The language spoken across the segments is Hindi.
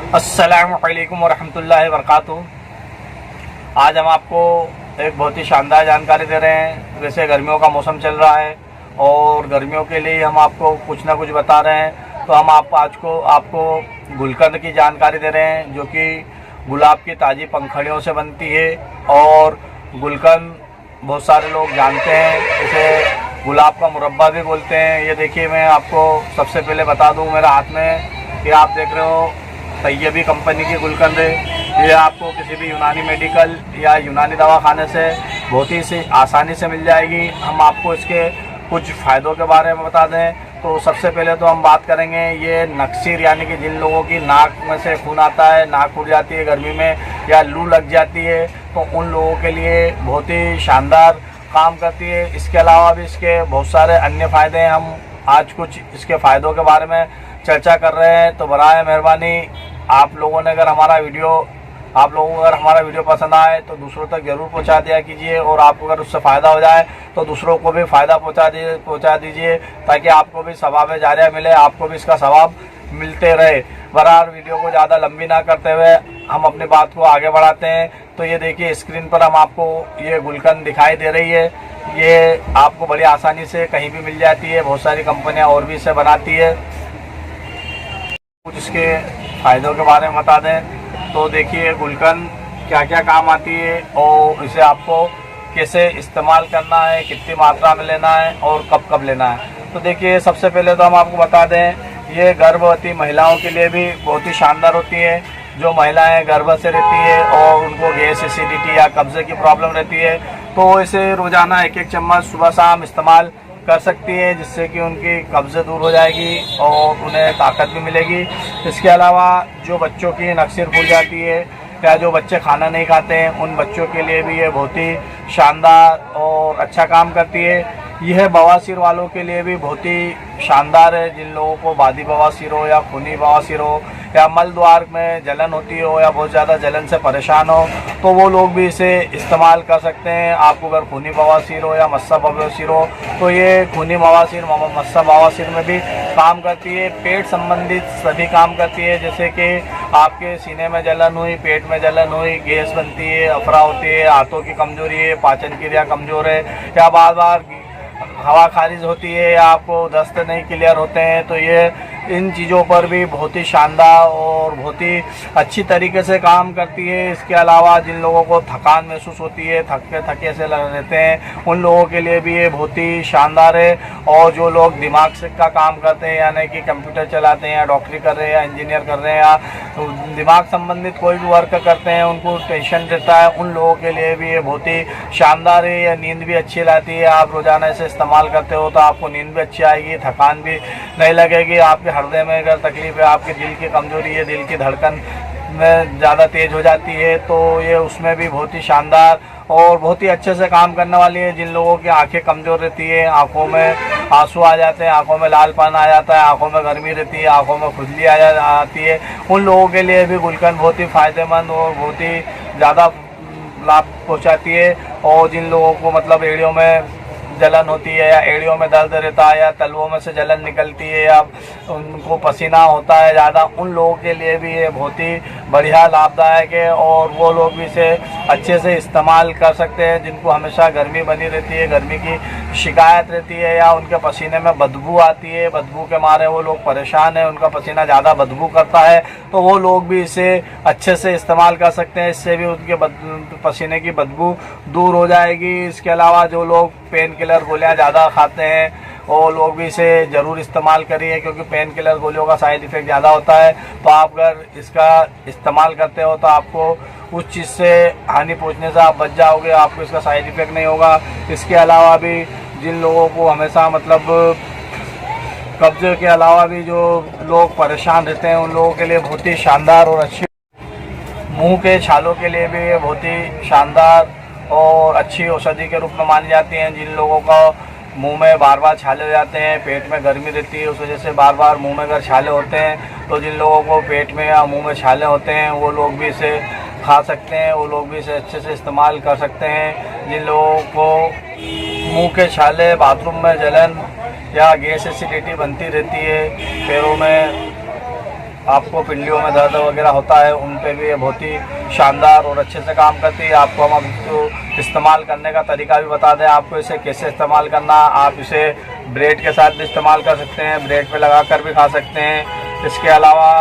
अस्सलामुअलैकुम वरहमतुल्लाहि वबरकातुहू। आज हम आपको एक बहुत ही शानदार जानकारी दे रहे हैं। वैसे गर्मियों का मौसम चल रहा है और गर्मियों के लिए हम आपको कुछ ना कुछ बता रहे हैं। तो हम आपको गुलकंद की जानकारी दे रहे हैं, जो कि गुलाब की ताज़ी पंखड़ियों से बनती है। और गुलकंद बहुत सारे लोग जानते हैं, इसे गुलाब का मुरब्बा भी बोलते हैं। ये देखिए, मैं आपको सबसे पहले बता दूं, मेरे हाथ में ये आप देख रहे हो तैयबी कंपनी की गुलकंद है। ये आपको किसी भी यूनानी मेडिकल या यूनानी दवाखाने से बहुत ही आसानी से मिल जाएगी। हम आपको इसके कुछ फ़ायदों के बारे में बता दें तो सबसे पहले तो हम बात करेंगे ये नक्सीर, यानी कि जिन लोगों की नाक में से खून आता है, नाक फूट जाती है गर्मी में या लू लग जाती है, तो उन लोगों के लिए बहुत ही शानदार काम करती है। इसके अलावा भी इसके बहुत सारे अन्य फ़ायदे हैं। हम आज कुछ इसके फ़ायदों के बारे में चर्चा कर रहे हैं। तो बराए मेहरबानी आप लोगों को अगर हमारा वीडियो पसंद आए तो दूसरों तक ज़रूर पहुंचा दिया कीजिए, और आपको अगर उससे फ़ायदा हो जाए तो दूसरों को भी फ़ायदा पहुंचा दीजिए, ताकि आपको भी सवाब जारिया मिले, आपको भी इसका सवाब मिलते रहे। बहरहाल वीडियो को ज़्यादा लंबी ना करते हुए हम अपनी बात को आगे बढ़ाते हैं। तो ये देखिए, स्क्रीन पर हम आपको ये गुलकंद दिखाई दे रही है। ये आपको बड़ी आसानी से कहीं भी मिल जाती है। बहुत सारी कंपनियाँ और भी इसे बनाती है। कुछ इसके फ़ायदों के बारे में बता दें तो देखिए, गुलकंद क्या क्या काम आती है और इसे आपको कैसे इस्तेमाल करना है, कितनी मात्रा में लेना है और कब कब लेना है। तो देखिए, सबसे पहले तो हम आपको बता दें, ये गर्भवती महिलाओं के लिए भी बहुत ही शानदार होती है। जो महिलाएं गर्भ से रहती है और उनको गैस, एसिडिटी या कब्ज़े की प्रॉब्लम रहती है, तो इसे रोज़ाना एक एक चम्मच सुबह शाम इस्तेमाल कर सकती है, जिससे कि उनकी कब्ज़ दूर हो जाएगी और उन्हें ताकत भी मिलेगी। इसके अलावा जो बच्चों की नक्सीर फूल जाती है या जो बच्चे खाना नहीं खाते हैं, उन बच्चों के लिए भी ये बहुत ही शानदार और अच्छा काम करती है। यह बवासीर वालों के लिए भी बहुत ही शानदार है। जिन लोगों को बादी बवासीर हो या खूनी बवासीर हो या मल द्वार में जलन होती हो या बहुत ज़्यादा जलन से परेशान हो, तो वो लोग भी इसे इस्तेमाल कर सकते हैं। आपको अगर खूनी बवासीर हो या मस्सा बवासीर हो, तो ये खूनी बवासीर मस्सा बवासीर में भी काम करती है। पेट संबंधित सभी काम करती है, जैसे कि आपके सीने में जलन हुई, पेट में जलन हुई, गैस बनती है, अफरा होती है, हाथों की कमजोरी है, पाचन क्रिया कमज़ोर है, या बार बार हवा खारिज होती है या आपको दस्त नहीं क्लियर होते हैं, तो ये इन चीज़ों पर भी बहुत ही शानदार और बहुत ही अच्छी तरीके से काम करती है। इसके अलावा जिन लोगों को थकान महसूस होती है, थके थके से रहते हैं, उन लोगों के लिए भी ये बहुत ही शानदार है। और जो लोग दिमाग से का काम करते हैं, यानी कि कंप्यूटर चलाते हैं या डॉक्टरी कर रहे हैं या इंजीनियर कर रहे हैं या दिमाग संबंधित कोई भी वर्क करते हैं, उनको टेंशन रहता है, उन लोगों के लिए भी ये बहुत ही शानदार है। या नींद भी अच्छी लाती है। आप रोज़ाना इसे इस्तेमाल करते हो तो आपको नींद भी अच्छी आएगी, थकान भी नहीं लगेगी। आपके हृदय में अगर तकलीफ है, आपके दिल की कमज़ोरी है, दिल की धड़कन में ज़्यादा तेज़ हो जाती है, तो ये उसमें भी बहुत ही शानदार और बहुत ही अच्छे से काम करने वाली है। जिन लोगों की आंखें कमज़ोर रहती है, आंखों में आंसू आ जाते हैं, आंखों में लालपन आ जाता है, आंखों में गर्मी रहती है, आंखों में खुजली आती है, उन लोगों के लिए भी गुलकंद बहुत ही फ़ायदेमंद और बहुत ही ज़्यादा लाभ पहुँचाती है। और जिन लोगों को मतलब एड़ियों में जलन होती है या एड़ियों में दर्द रहता है या तलवों में से जलन निकलती है या उनको पसीना होता है ज़्यादा, उन लोगों के लिए भी ये बहुत ही बढ़िया लाभदायक है। और वो लोग भी इसे अच्छे से इस्तेमाल कर सकते हैं जिनको हमेशा गर्मी बनी रहती है, गर्मी की शिकायत रहती है, या उनके पसीने में बदबू आती है, बदबू के मारे वो लोग परेशान हैं, उनका पसीना ज़्यादा बदबू करता है, तो वो लोग भी इसे अच्छे से इस्तेमाल कर सकते हैं। इससे भी उनके पसीने की बदबू दूर हो जाएगी। इसके अलावा जो लोग पेन किलर गोलियां ज़्यादा खाते हैं, वो लोग भी इसे ज़रूर इस्तेमाल करिए, क्योंकि पेन किलर गोलियों का साइड इफ़ेक्ट ज़्यादा होता है। तो आप अगर इसका इस्तेमाल करते हो तो आपको उस चीज़ से हानि पहुंचने से आप बच जाओगे, आपको इसका साइड इफ़ेक्ट नहीं होगा। इसके अलावा भी जिन लोगों को हमेशा मतलब कब्जे के अलावा भी जो लोग परेशान रहते हैं, उन लोगों के लिए बहुत ही शानदार और अच्छी, मुंह के छालों के लिए भी ये बहुत ही शानदार और अच्छी औषधि के रूप में मानी जाती हैं। जिन लोगों का मुंह में बार बार छाले हो जाते हैं, पेट में गर्मी रहती है, उस वजह से बार बार मुंह में अगर छाले होते हैं, तो जिन लोगों को पेट में या मुंह में छाले होते हैं, वो लोग भी इसे खा सकते हैं, वो लोग भी इसे अच्छे से इस्तेमाल कर सकते हैं। जिन लोगों को मुंह के छाले, बाथरूम में जलन या गैस एसिडिटी बनती रहती है, पैरों में आपको पिंडलियों में दर्द वगैरह होता है उन पे भी ये बहुत ही शानदार और अच्छे से काम करती है। आपको हम इसको इस्तेमाल करने का तरीका भी बता दें, आपको इसे कैसे इस्तेमाल करना। आप इसे ब्रेड के साथ भी इस्तेमाल कर सकते हैं, ब्रेड पे लगा कर भी खा सकते हैं। इसके अलावा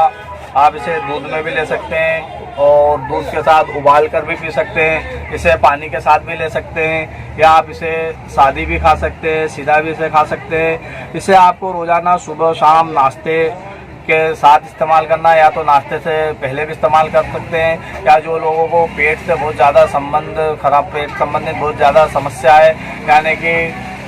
आप इसे दूध में भी ले सकते हैं और दूध के साथ उबाल कर भी पी सकते हैं। इसे पानी के साथ भी ले सकते हैं या आप इसे सादी भी खा सकते हैं, सीधा भी इसे खा सकते हैं। इसे आपको रोज़ाना सुबह शाम नाश्ते के साथ इस्तेमाल करना है, या तो नाश्ते से पहले भी इस्तेमाल कर सकते हैं, या जो लोगों को पेट से बहुत ज़्यादा खराब पेट संबंधित बहुत ज़्यादा समस्या है, यानी कि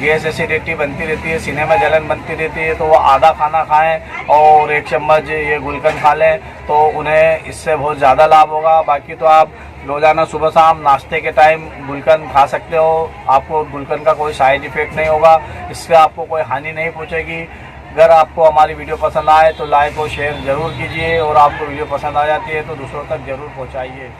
गैस एसिडिटी बनती रहती है, सीने में जलन बनती रहती है, तो वो आधा खाना खाएं और 1 चम्मच ये गुलकंद खा लें तो उन्हें इससे बहुत ज़्यादा लाभ होगा। बाकी तो आप रोज़ाना सुबह शाम नाश्ते के टाइम गुलकंद खा सकते हो, आपको गुलकंद का कोई साइड इफ़ेक्ट नहीं होगा, इससे आपको कोई हानि नहीं पहुँचेगी। अगर आपको हमारी वीडियो पसंद आए तो लाइक और शेयर ज़रूर कीजिए, और आपको वीडियो पसंद आ जाती है तो दूसरों तक ज़रूर पहुँचाइए।